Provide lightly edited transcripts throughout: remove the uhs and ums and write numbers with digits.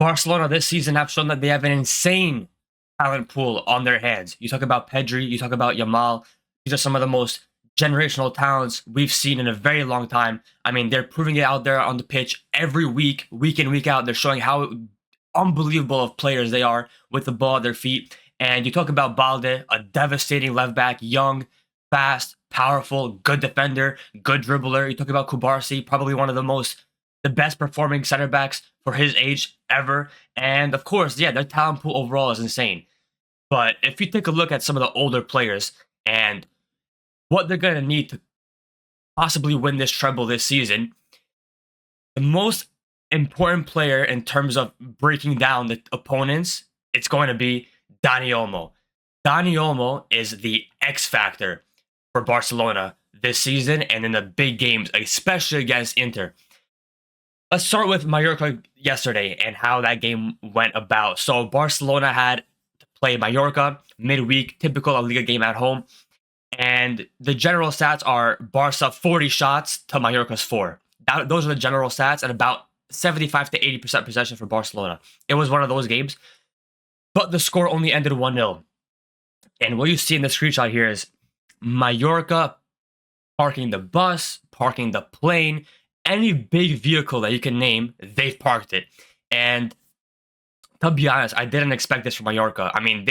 Barcelona this season have shown that they have an insane talent pool on their hands. You talk about Pedri, you talk about Yamal. These are some of the most generational talents we've seen in a very long time. I mean, they're proving it out there on the pitch every week, week in, week out. They're showing how unbelievable of players they are with the ball at their feet. And you talk about Balde, a devastating left back, young, fast, powerful, good defender, good dribbler. You talk about Kubarsi, probably one of the best performing center backs for his age ever. And of course, yeah, their talent pool overall is insane. But if you take a look at some of the older players and what they're going to need to possibly win this treble this season, the most important player in terms of breaking down the opponents, it's going to be Dani Olmo. Dani Olmo is the X Factor for Barcelona this season and in the big games, especially against Inter. Let's start with Mallorca yesterday and how that game went about. So Barcelona had to play Mallorca midweek, typical La Liga game at home. And the general stats are Barca 40 shots to Mallorca's 4. Those are the general stats, and about 75 to 80% possession for Barcelona. It was one of those games, but the score only ended 1-0. And what you see in the screenshot here is Mallorca parking the bus, parking the plane, any big vehicle that you can name, they've parked it. And to be honest, I didn't expect this from Mallorca. I mean,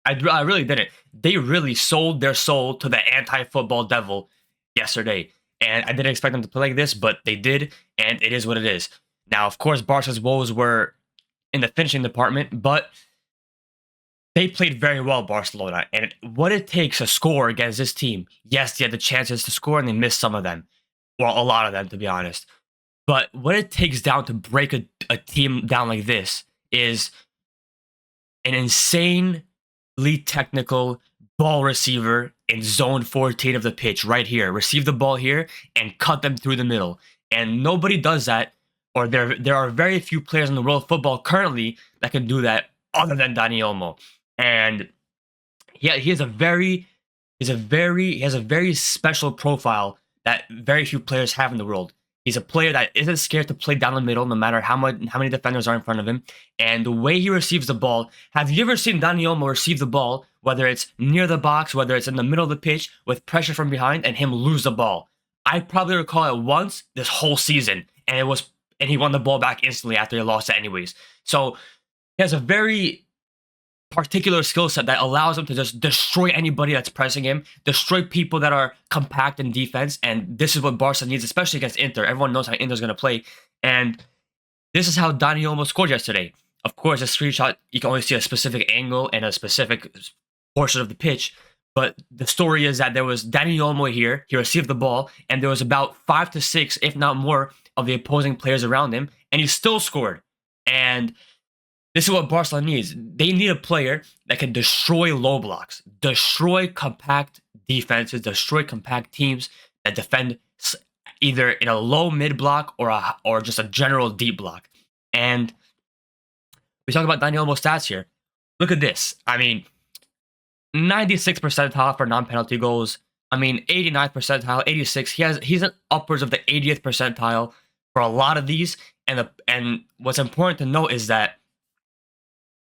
I really didn't. They really sold their soul to the anti-football devil yesterday. And I didn't expect them to play like this, but they did, and it is what it is. Now, of course, Barca's woes were in the finishing department, but they played very well, Barcelona. And what it takes to score against this team, yes, they had the chances to score, and they missed some of them. Well, a lot of them, to be honest. But what it takes down to break a team down like this is an insanely technical ball receiver in zone 14 of the pitch right here. Receive the ball here and cut them through the middle. And nobody does that, or there are very few players in the world of football currently that can do that other than Dani Olmo. And he has a very special profile that very few players have in the world. He's a player that isn't scared to play down the middle, no matter how many defenders are in front of him. And the way he receives the ball, have you ever seen Dani Olmo receive the ball, whether it's near the box, whether it's in the middle of the pitch, with pressure from behind, and him lose the ball? I probably recall it once this whole season, and he won the ball back instantly after he lost it anyways. So he has a very particular skill set that allows him to just destroy anybody that's pressing him, destroy people that are compact in defense, and this is what Barca needs, especially against Inter. Everyone knows how Inter's going to play, and this is how Dani Olmo scored yesterday. Of course, a screenshot, you can only see a specific angle and a specific portion of the pitch, but the story is that there was Dani Olmo here, he received the ball, and there was about 5 to 6, if not more, of the opposing players around him, and he still scored. And this is what Barcelona needs. They need a player that can destroy low blocks, destroy compact defenses, destroy compact teams that defend either in a low mid block or just a general deep block. And we talk about Dani Olmo's stats here. Look at this. I mean, 96 percentile for non-penalty goals. I mean, 89th percentile, 86. He's an upwards of the 80th percentile for a lot of these. And what's important to note is that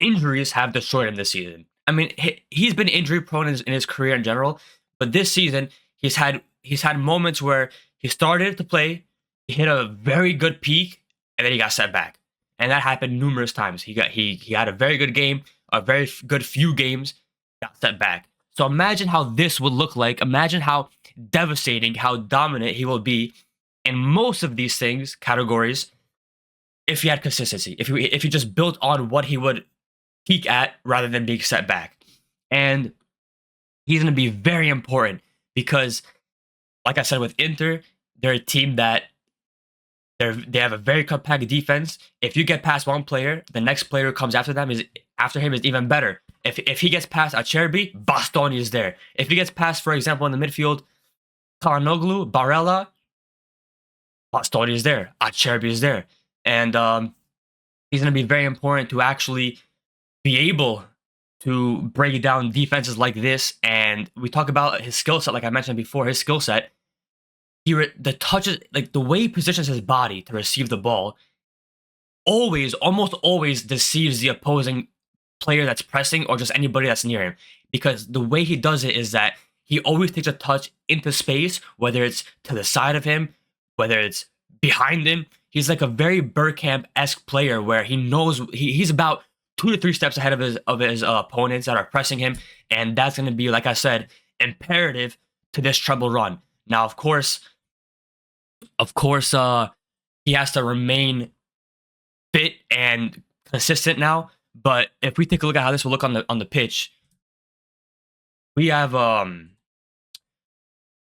injuries have destroyed him this season. I mean, he's been injury prone in his career in general, but this season he's had moments where he started to play, he hit a very good peak, and then he got set back, and that happened numerous times. He had a very good game, a very good few games, got set back. So imagine how this would look like. Imagine how devastating, how dominant he will be in most of these categories, if he had consistency, if he just built on what he would peak at rather than being set back. And he's going to be very important because, like I said, with Inter, they're a team that they have a very compact defense. If you get past one player, the next player who comes after him is even better. If he gets past Acerbi, Bastoni is there. If he gets past, for example, in the midfield, Karanoglu, Barella, Bastoni is there. Acerbi is there. And he's going to be very important to actually be able to break down defenses like this. And we talk about his skill set, like I mentioned before, his skill set. The touches, like the way he positions his body to receive the ball, almost always deceives the opposing player that's pressing or just anybody that's near him. Because the way he does it is that he always takes a touch into space, whether it's to the side of him, whether it's behind him. He's like a very Bergkamp-esque player where he knows he's about 2 to 3 steps ahead of his opponents that are pressing him, and that's going to be, like I said, imperative to this treble run. Now, of course, he has to remain fit and consistent now. But if we take a look at how this will look on the pitch, we have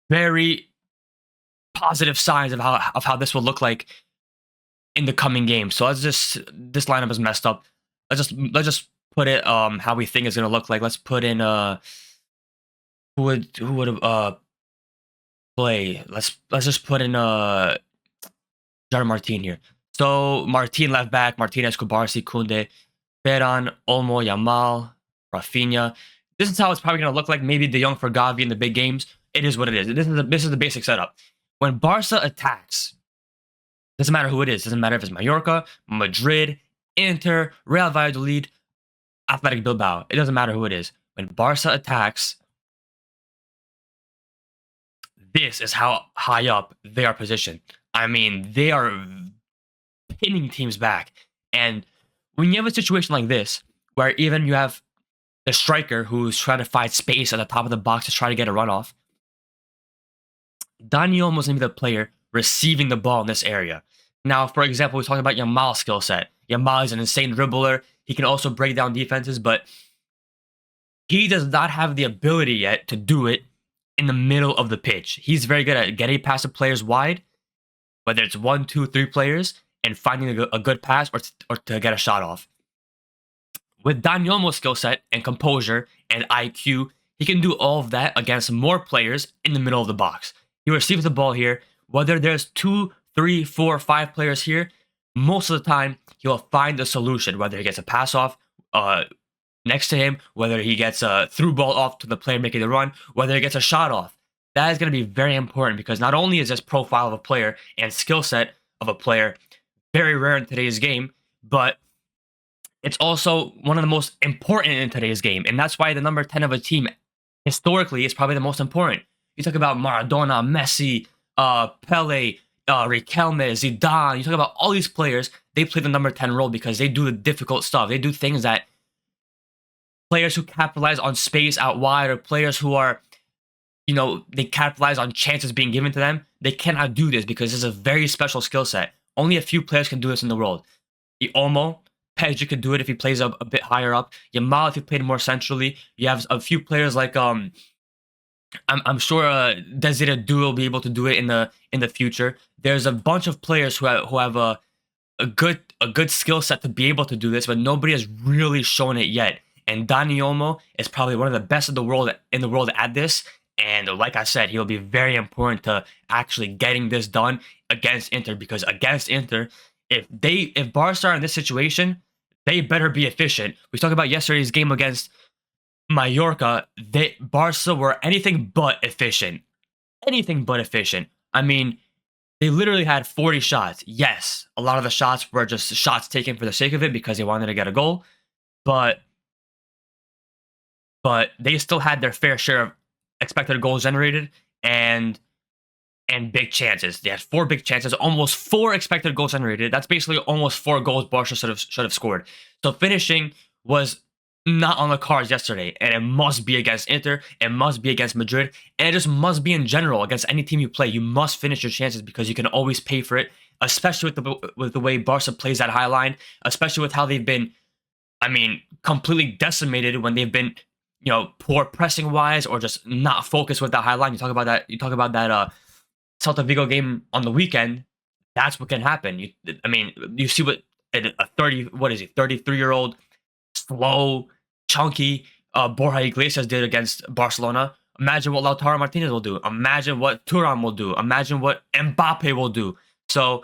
very positive signs of how this will look like in the coming game. So this lineup is messed up. Let's just put it how we think it's gonna look like. Let's put in who would play. Let's just put in Gerard Martin here. So Martin left back, Martinez, Kubarsi, Koundé, Ferran, Olmo, Yamal, Rafinha. This is how it's probably gonna look like. Maybe De Jong for Gavi in the big games. It is what it is. This is the basic setup. When Barca attacks, doesn't matter who it is. Doesn't matter if it's Mallorca, Madrid, Inter, Real Valladolid, Athletic Bilbao. It doesn't matter who it is. When Barca attacks, this is how high up they are positioned. I mean, they are pinning teams back. And when you have a situation like this, where even you have the striker who's trying to find space at the top of the box to try to get a run off, Dani Olmo is going to be the player receiving the ball in this area. Now, for example, we talked about Yamal's skill set. Yamal is an insane dribbler. He can also break down defenses, but he does not have the ability yet to do it in the middle of the pitch. He's very good at getting past the players wide, whether it's 1, 2, 3 players, and finding a good pass or to get a shot off. With Dani Olmo's skill set and composure and IQ, he can do all of that against more players in the middle of the box. He receives the ball here, whether there's 2, 3, 4, 5 players here, most of the time he'll find a solution, whether he gets a pass off next to him, whether he gets a through ball off to the player making the run, whether he gets a shot off. That is going to be very important because not only is this profile of a player and skill set of a player very rare in today's game, but it's also one of the most important in today's game. And that's why the number 10 of a team historically is probably the most important. You talk about Maradona, Messi, Pele, Riquelme, Zidane. You talk about all these players. They play the number 10 role because they do the difficult stuff. They do things that players who capitalize on space out wide or players who are, they capitalize on chances being given to them. They cannot do this because this is a very special skill set. Only a few players can do this in the world. Olmo, Pedri could do it if he plays a bit higher up. Yamal if he played more centrally. You have a few players like I'm sure Desire Du will be able to do it in the future. There's a bunch of players who have a good skill set to be able to do this, but nobody has really shown it yet. And Dani Olmo is probably one of the best in the world at this. And like I said, he'll be very important to actually getting this done against Inter, because against Inter, if Barca are in this situation, they better be efficient. We talked about yesterday's game against Mallorca. Barca were anything but efficient. Anything but efficient. I mean, they literally had 40 shots. Yes, a lot of the shots were just shots taken for the sake of it because they wanted to get a goal. But they still had their fair share of expected goals generated and big chances. They had 4 big chances, almost 4 expected goals generated. That's basically almost 4 goals Barca should have scored. So finishing was not on the cards yesterday, and it must be against Inter, it must be against Madrid, and it just must be in general against any team you play. You must finish your chances because you can always pay for it, especially with the way Barca plays that high line, especially with how they've been, completely decimated when they've been, poor pressing wise or just not focused with that high line. You talk about that Celta Vigo game on the weekend. That's what can happen. You see what a 33-year-old slow, chunky Borja Iglesias did against Barcelona. Imagine what Lautaro Martinez will do. Imagine what Thuram will do. Imagine what Mbappe will do. So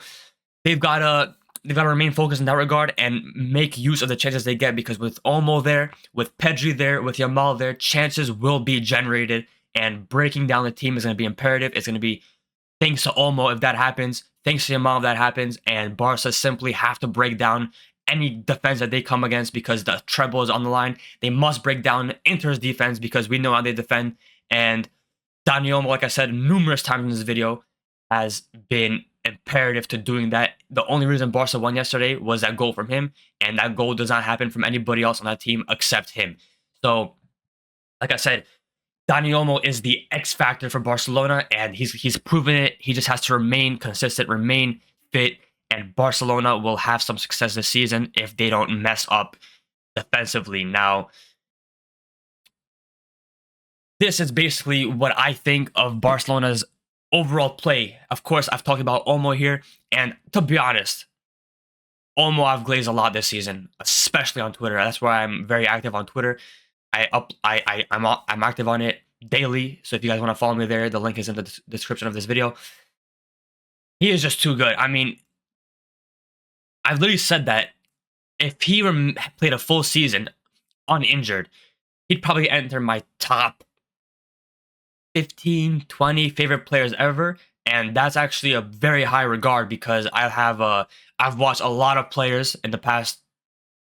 they've got to remain focused in that regard and make use of the chances they get, because with Olmo there, with Pedri there, with Yamal there, chances will be generated, and breaking down the team is going to be imperative. It's going to be thanks to Olmo if that happens. thanks to Yamal that happens, and Barca simply have to break down any defense that they come against because the treble is on the line. They must break down Inter's defense because we know how they defend. And Dani Olmo, like I said numerous times in this video, has been imperative to doing that. The only reason Barca won yesterday was that goal from him, and that goal does not happen from anybody else on that team except him. So, like I said, Dani Olmo is the X factor for Barcelona, and he's proven it. He just has to remain consistent, remain fit, and Barcelona will have some success this season if they don't mess up defensively. Now, this is basically what I think of Barcelona's overall play. Of course, I've talked about Olmo here, and to be honest, Olmo I've glazed a lot this season, especially on Twitter. That's why I'm very active on Twitter. I'm active on it daily. So if you guys want to follow me there, the link is in the description of this video. He is just too good. I mean, I've literally said that if he played a full season uninjured, he'd probably enter my top 15, 20 favorite players ever. And that's actually a very high regard because I've watched a lot of players in the past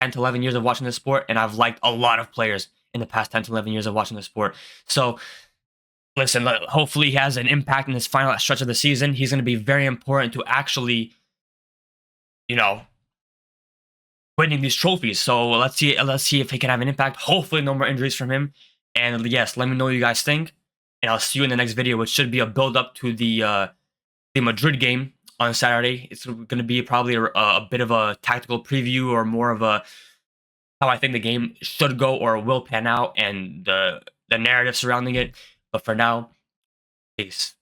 10 to 11 years of watching this sport, and I've liked a lot of players in the past 10 to 11 years of watching the sport. So, listen, hopefully he has an impact in this final stretch of the season. He's going to be very important to actually, winning these trophies. So let's see if he can have an impact. Hopefully no more injuries from him. And yes, let me know what you guys think. And I'll see you in the next video, which should be a build-up to the Madrid game on Saturday. It's going to be probably a bit of a tactical preview or more of a how I think the game should go or will pan out and the narrative surrounding it. But for now, peace.